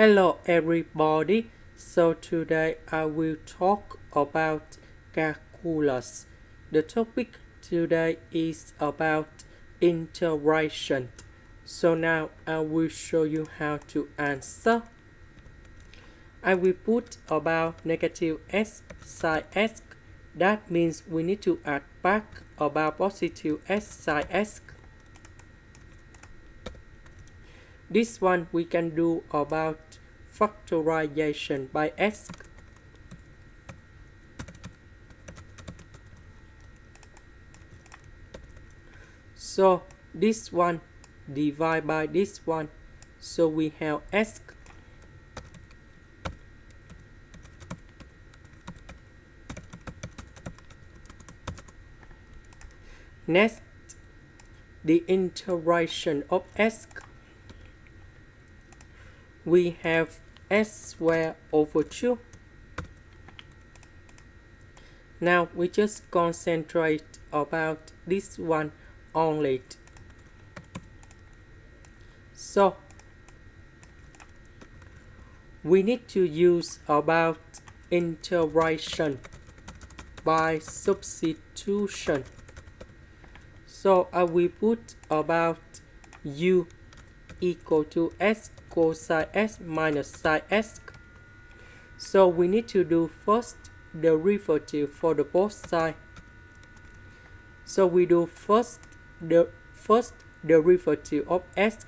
Hello everybody, so today I will talk about calculus. The topic today is about integration. So now I will show you how to answer. I will put about negative s sin s. That means we need to add back about positive s sin s. This one we can do about factorization by s. So this one divide by this one. So we have s. Next, the integration of s. We have s squared over 2. Now we just concentrate about this one only. So we need to use about integration by substitution. So I will put about u equal to s cosine s minus sin s. So we need to do first derivative for the both sides. So we do first derivative of s.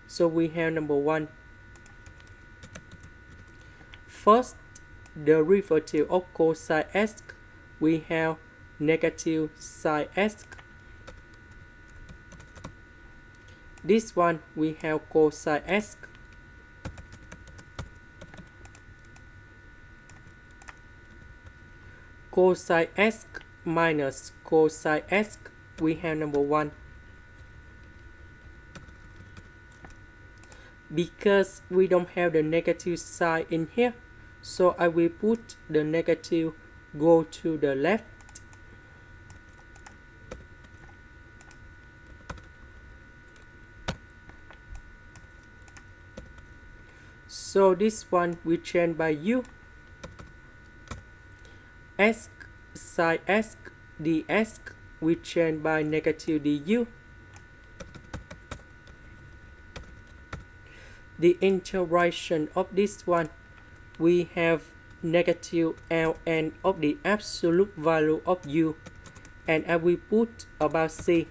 So we have number 1. First derivative of cosine s, we have negative sin s. This one we have cosine s. Cosine s minus cosine s, we have number 1. Because we don't have the negative sign in here, so I will put the negative go to the left. So this one we change by u. S sin s ds we change by negative du. The integration of this one, we have negative ln of the absolute value of u, and I will put about c.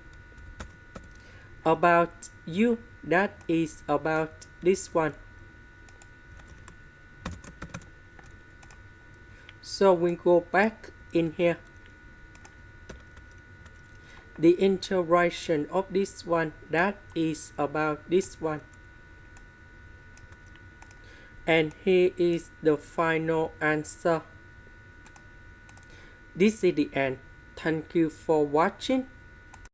About u, that is about this one. So we go back in here. The integration of this one, that is about this one. And here is the final answer. This is the end. Thank you for watching.